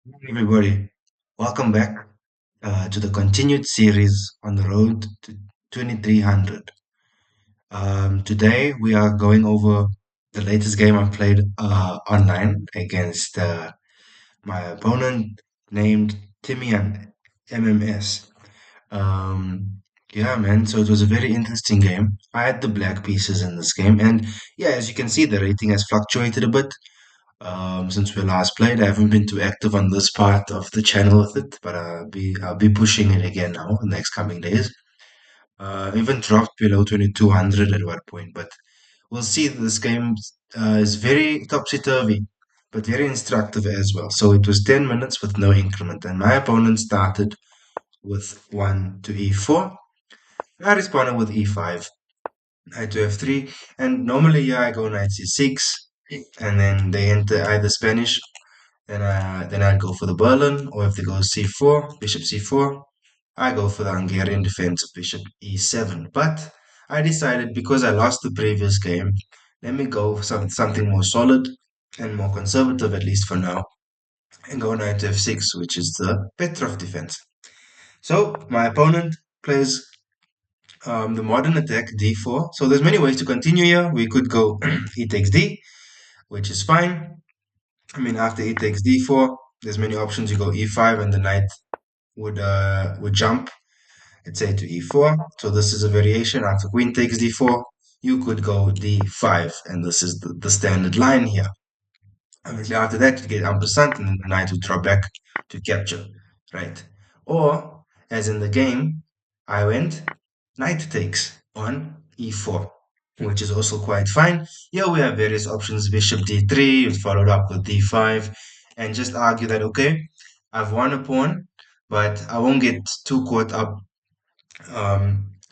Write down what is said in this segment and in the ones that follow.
Hey everybody, welcome back to the continued series on the road to 2300. Today we are going over the latest game I played online against my opponent named Timian MMS. Yeah, man, so it was a very interesting game. I had the black pieces in this game, and yeah, as you can see, the rating has fluctuated a bit since we last played. I haven't been too active on this part of the channel with it, but I'll be pushing it again now in the next coming days. Even dropped below 2200 at one point, but we'll see. This game is very topsy-turvy, but very instructive as well. So it was 10 minutes with no increment, and my opponent started with 1 to e4. I responded with e5, knight to f3, and normally yeah, I go knight c6, and then they enter either Spanish. Then I'd go for the Berlin, or if they go c4, bishop c4, I go for the Hungarian defense of bishop e7. But I decided because I lost the previous game, let me go for something more solid and more conservative, at least for now, and go knight to f6, which is the Petrov defense. So my opponent plays the modern attack d4. So there's many ways to continue here. We could go e takes d, which is fine. I mean, after e takes d4, there's many options. You go e5, and the knight would jump, let's say, to e4. So this is a variation. After queen takes d4, you could go d5, and this is the standard line here. Obviously, after that, you get ampersand, and then the knight would drop back to capture, right? Or, as in the game, I went knight takes on e4, which is also quite fine. Here we have various options: bishop d3, followed up with d5, and just argue that, okay, I've won a pawn, but I won't get too caught up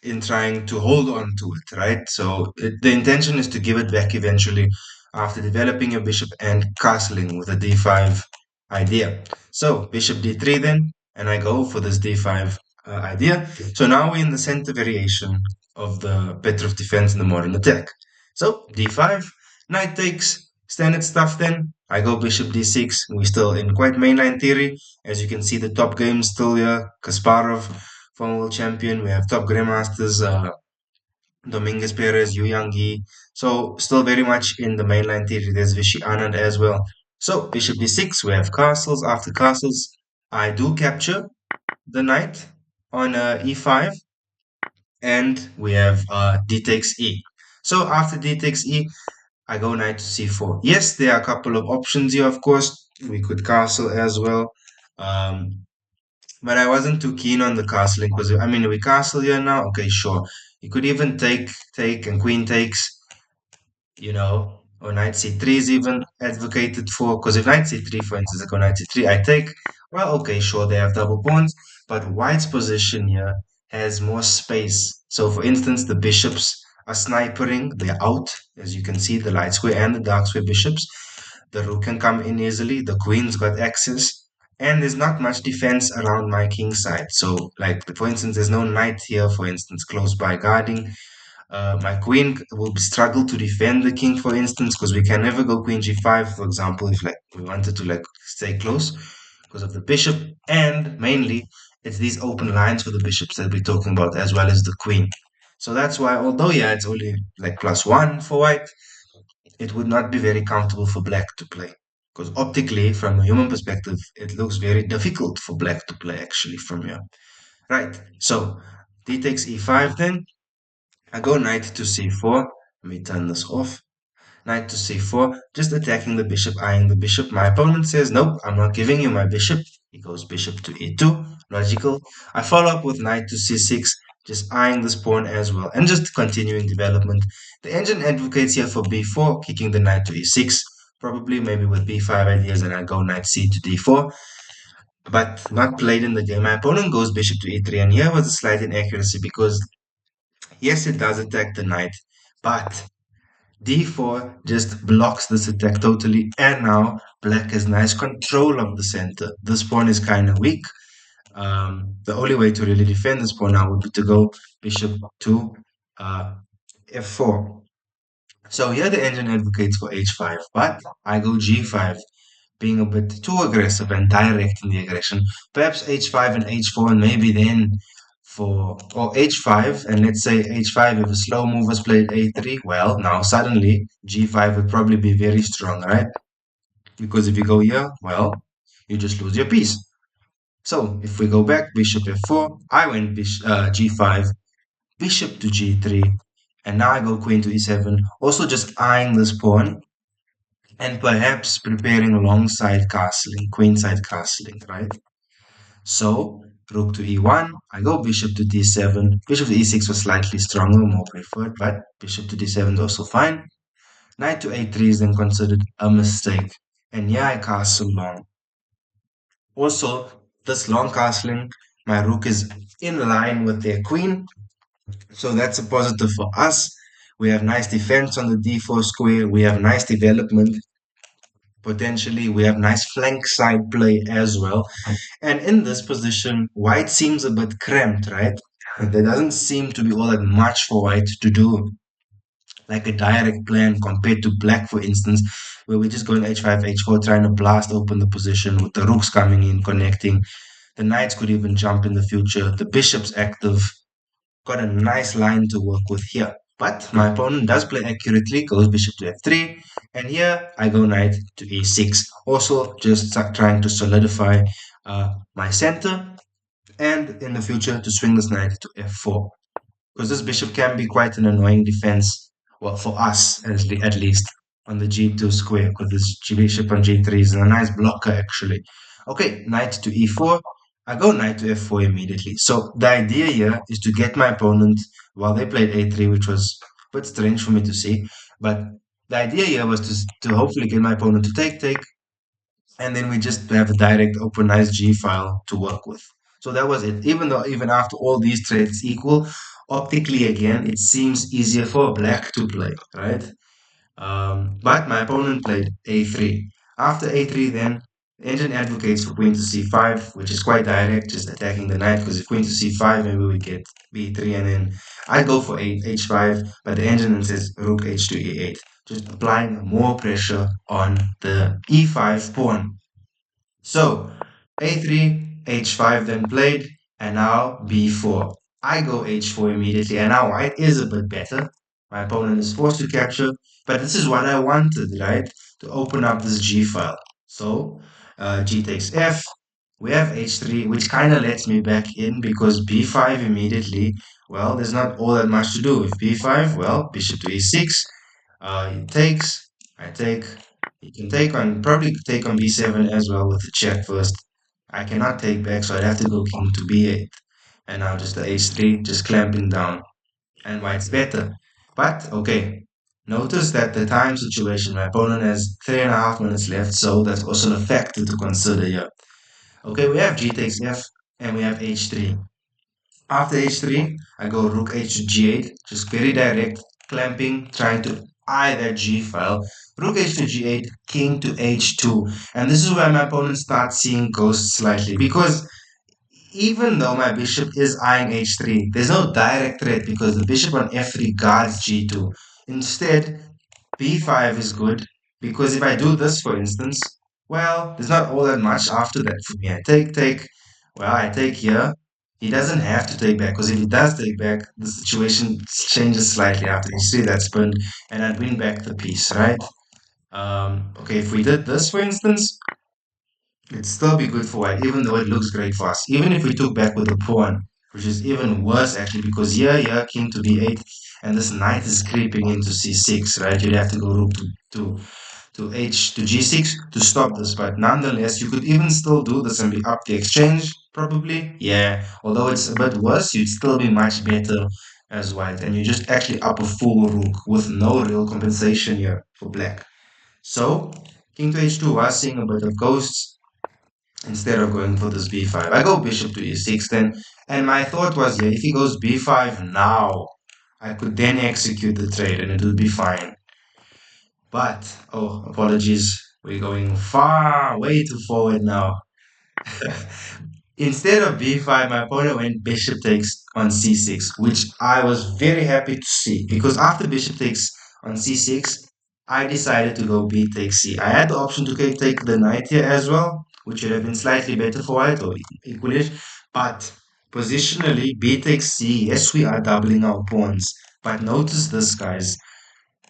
in trying to hold on to it, right? So the intention is to give it back eventually after developing your bishop and castling with a d5 idea. So bishop d3 then, and I go for this d5 idea. So now we're in the center variation of the Petrov defense in the modern attack. So d5, knight takes, standard stuff then. I go bishop d6. We're still in quite mainline theory. As you can see, the top game still here. Kasparov, former world champion. We have top grandmasters, Dominguez Perez, Yu Yang Yi. So still very much in the mainline theory. There's Vishy Anand as well. So bishop d6, we have castles. After castles, I do capture the knight on e5, and we have d takes e. So after d takes e, I go knight to c4. Yes, there are a couple of options here, of course. We could castle as well. Um, but I wasn't too keen on the castling because I mean we castle here now. Okay, sure. You could even take and queen takes, or knight c3 is even advocated for. Because if knight c3, for instance, I go knight c3, I take. Well, okay, sure, they have double pawns, but white's position here has more space. So, for instance, the bishops are snipering. They're out, as you can see, the light square and the dark square bishops. The rook can come in easily. The queen's got access. And there's not much defense around my king side. So, like, for instance, there's no knight here, for instance, close by guarding. My queen will struggle to defend the king, for instance, because we can never go queen g5, for example, if like we wanted to like stay close because of the bishop. And mainly, it's these open lines for the bishops that we're talking about, as well as the queen. So that's why, although yeah, it's only like +1 for white, it would not be very comfortable for black to play. Because optically, from a human perspective, it looks very difficult for black to play actually from here. Right, so d takes e5 then. I go knight to c4. Let me turn this off. Knight to c4, just attacking the bishop, eyeing the bishop. My opponent says, nope, I'm not giving you my bishop. He goes bishop to e2, logical. I follow up with knight to c6, just eyeing this pawn as well, and just continuing development. The engine advocates here for b4, kicking the knight to e6, probably maybe with b5 ideas, and I go knight c to d4, but not played in the game. My opponent goes bishop to e3, and here was a slight inaccuracy because, yes, it does attack the knight, but d4 just blocks this attack totally, and now black has nice control of the center. This pawn is kind of weak. The only way to really defend this pawn now would be to go bishop to uh, f4. So here the engine advocates for h5, but I go g5 being a bit too aggressive and direct in the aggression. Perhaps h5 and h4, and maybe then or h5, and let's say h5, if a slow move was played a3, well, now suddenly g5 would probably be very strong, right? Because if you go here, well, you just lose your piece. So if we go back, bishop f4, I went g5, bishop to g3, and now I go queen to e7, also just eyeing this pawn, and perhaps preparing alongside castling, queenside castling, right? So rook to e1, I go bishop to d7, bishop to e6 was slightly stronger, more preferred, but bishop to d7 is also fine. Knight to a3 is then considered a mistake, and here I castle long. Also, this long castling, my rook is in line with their queen, so that's a positive for us. We have nice defense on the d4 square, we have nice development, potentially we have nice flank side play as well. And in this position, white seems a bit cramped, right? There doesn't seem to be all that much for white to do, like a direct plan compared to black, for instance, where we're just going h5, h4, trying to blast open the position with the rooks coming in, connecting. The knights could even jump in the future. The bishop's active. Got a nice line to work with here. But my opponent does play accurately, goes bishop to f3, and here I go knight to e6. Also, just trying to solidify my center, and in the future to swing this knight to f4. Because this bishop can be quite an annoying defense, well, for us at least, on the g2 square, because this bishop on g3 is a nice blocker actually. Okay, knight to e4. I go knight to f4 immediately. So the idea here is to get my opponent, while they played a3, which was a bit strange for me to see, but the idea here was to hopefully get my opponent to take, and then we just have a direct open nice G file to work with. So that was it. Even though even after all these traits equal, optically again, it seems easier for black to play, right? But my opponent played a3. After a3, then the engine advocates for queen to c5, which is quite direct, just attacking the knight. Because if queen to c5, maybe we get b3, and then I go for h5, but the engine then says rook h2 e8, just applying more pressure on the e5 pawn. So a3, h5 then played, and now b4. I go h4 immediately, and now white is a bit better. My opponent is forced to capture, but this is what I wanted, right? To open up this g file. So g takes f. We have h3, which kind of lets me back in because b5 immediately, well, there's not all that much to do. With b5, well, bishop to e6, he takes, I take, he can take on, probably take on b7 as well with the check first. I cannot take back, so I'd have to go king to b8. And now just the h3, just clamping down. And white's better. But, okay, notice that the time situation, my opponent has 3.5 minutes left, so that's also a factor to consider here. Okay, we have g takes f, and we have h3. After h3, I go rook h to g8, just very direct, clamping, trying to eye that g file. Rook h to g8, king to h2. And this is where my opponent starts seeing ghosts slightly, because even though my bishop is eyeing h3, there's no direct threat because the bishop on f3 guards g2. Instead, b5 is good because if I do this, for instance, well, there's not all that much after that for me. I take. Well, I take here. He doesn't have to take back because if he does take back, the situation changes slightly after h3 that's spun, and I'd win back the piece, right? Okay, if we did this, for instance, it'd still be good for white, even though it looks great for us. Even if we took back with the pawn, which is even worse actually, because here, king to b8, and this knight is creeping into c6, right? You'd have to go rook to h to g6 to stop this, but nonetheless, you could even still do this and be up the exchange, probably. Yeah, although it's a bit worse, you'd still be much better as white, and you just actually up a full rook with no real compensation here for black. So, king to h2 was seeing a bit of ghosts instead of going for this b5. I go bishop to e6 then, and my thought was, yeah, if he goes b5 now, I could then execute the trade and it would be fine. But, oh, apologies, we're going far, way too forward now. Instead of b5, my opponent went bishop takes on c6, which I was very happy to see because after bishop takes on c6, I decided to go b takes c. I had the option to take the knight here as well, which would have been slightly better for white or equalish. But positionally, b takes c. Yes, we are doubling our pawns. But notice this, guys.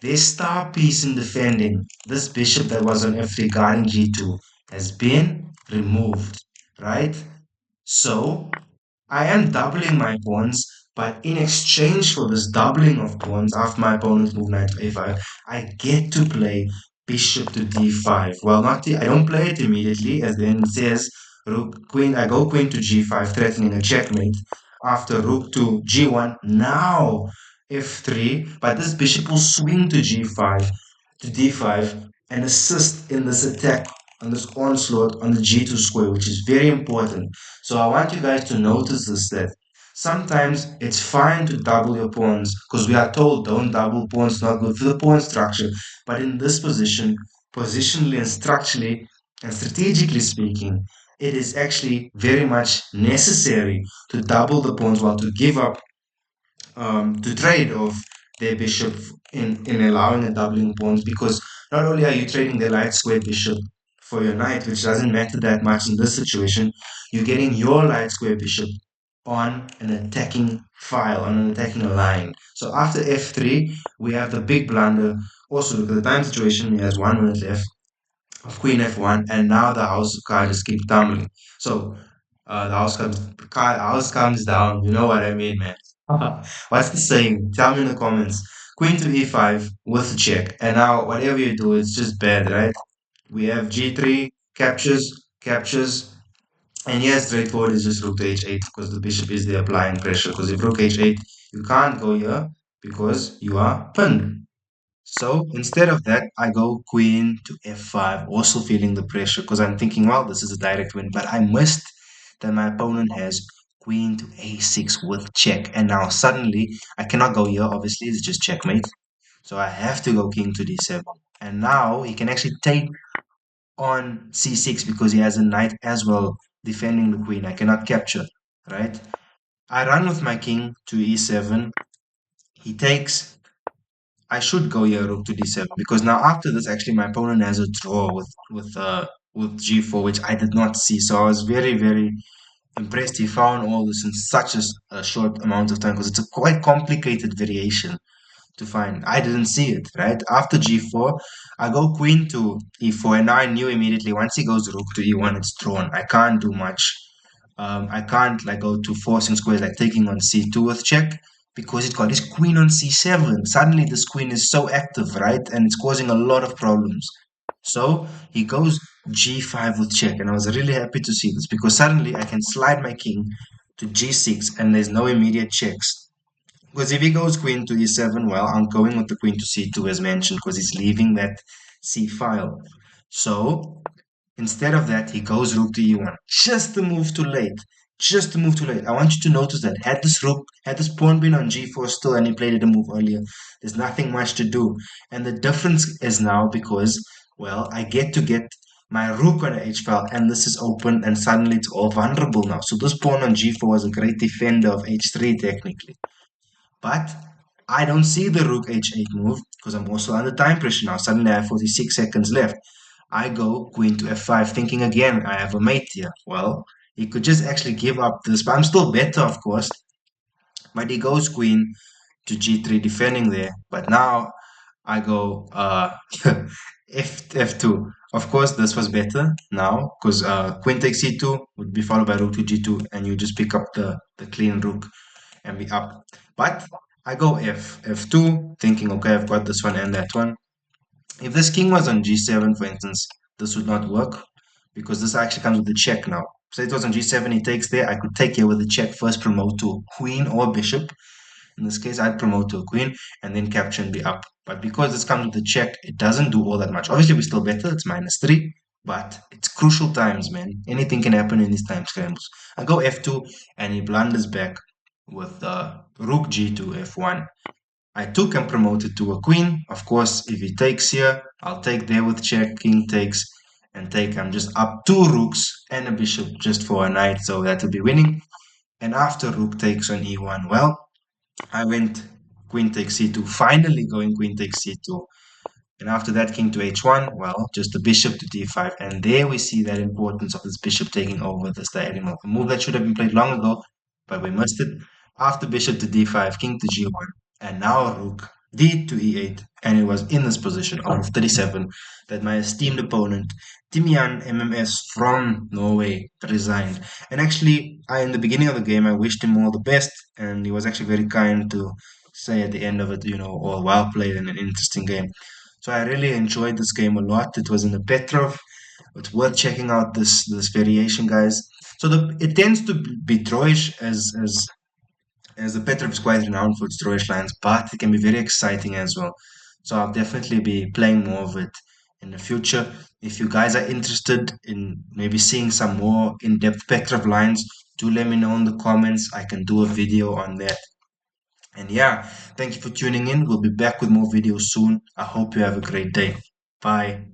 Their star piece in defending, this bishop that was on f3 guarding g2, has been removed, right? So I am doubling my pawns, but in exchange for this doubling of pawns after my opponent's move knight to a5, I get to play bishop to d5. Well, I don't play it immediately, as then it says rook queen. I go queen to g5, threatening a checkmate. After rook to g1, now f3, but this bishop will swing to g5 to d5 and assist in this attack on this onslaught on the g2 square, which is very important. So I want you guys to notice this, that sometimes it's fine to double your pawns because we are told don't double pawns, not good for the pawn structure. But in this position, positionally and structurally and strategically speaking, it is actually very much necessary to double the pawns, while to give up to trade off their bishop in allowing a doubling pawns, because not only are you trading the light square bishop for your knight, which doesn't matter that much in this situation, you're getting your light square bishop on an attacking file, on an attacking line. So after f3, we have the big blunder. Also, look at the time situation. He has 1 minute left of queen f1, and now the house card just keeps tumbling. So the house comes down. You know what I mean, man. What's the saying? Tell me in the comments. Queen to e5 with a check, and now whatever you do, it's just bad, right? We have g3 captures, and yes, straightforward is just rook to h8 because the bishop is there applying pressure. Because if rook h8, you can't go here because you are pinned. So instead of that, I go queen to f5, also feeling the pressure because I'm thinking, well, this is a direct win. But I missed that my opponent has queen to a6 with check. And now suddenly I cannot go here, obviously, it's just checkmate. So I have to go king to d7. And now he can actually take on c6 because he has a knight as well defending the queen. I cannot capture, right? I run with my king to e7. He takes. I should go here rook to d7 because now after this, actually, my opponent has a draw with g4, which I did not see. So I was very impressed. He found all this in such a short amount of time because it's a quite complicated variation to find. I didn't see it, right? After g4, I go queen to e4, and now I knew immediately once he goes rook to e1, it's drawn. I can't do much. I can't like go to forcing squares like taking on c2 with check because it got his queen on c7. Suddenly this queen is so active, right? And it's causing a lot of problems. So he goes g5 with check, and I was really happy to see this because suddenly I can slide my king to g6 and there's no immediate checks. Because if he goes queen to e7, well, I'm going with the queen to c2 as mentioned because he's leaving that c file. So instead of that, he goes rook to e1. Just a move too late. Just a move too late. I want you to notice that had this pawn been on g4 still and he played it a move earlier, there's nothing much to do. And the difference is now because, well, I get to get my rook on a h file and this is open and suddenly it's all vulnerable now. So this pawn on g4 was a great defender of h3 technically. But I don't see the rook h8 move because I'm also under time pressure now. Suddenly I have 46 seconds left. I go queen to f5, thinking again I have a mate here. Well, he could just actually give up this, but I'm still better, of course. But he goes queen to g3, defending there. But now I go f2. Of course, this was better now because queen takes c2 would be followed by rook to g2, and you just pick up the clean rook and be up. But I go f2, thinking, okay, I've got this one and that one. If this king was on g7, for instance, this would not work because this actually comes with the check now. Say it was on g7, he takes there. I could take here with the check, first promote to queen or bishop. In this case, I'd promote to a queen and then capture and be up. But because this comes with the check, it doesn't do all that much. Obviously, we're still better. It's -3, but it's crucial times, man. Anything can happen in these time scrambles. I go f2 and he blunders back with rook g2 f1. I took and promoted to a queen. Of course, if he takes here, I'll take there with check, king takes, and take. I'm just up 2 rooks and a bishop just for a knight, so that will be winning. And after rook takes on e1, well, I went queen takes c2, finally going queen takes c2. And after that, king to h1, well, just the bishop to d5. And there we see that importance of this bishop taking over this diagonal. A move that should have been played long ago, but we missed it. After bishop to d5, king to g1, and now rook d to e8. And it was in this position of 37 that my esteemed opponent, Timian MMS from Norway, resigned. And actually, in the beginning of the game, I wished him all the best, and he was actually very kind to say at the end of it, all well played and an interesting game. So I really enjoyed this game a lot. It was in the Petrov. It's worth checking out this variation, guys. So it tends to be drawish as the Petrov is quite renowned for its drawish lines, but it can be very exciting as well. So I'll definitely be playing more of it in the future. If you guys are interested in maybe seeing some more in-depth Petrov lines, do let me know in the comments. I can do a video on that. And yeah, thank you for tuning in. We'll be back with more videos soon. I hope you have a great day. Bye.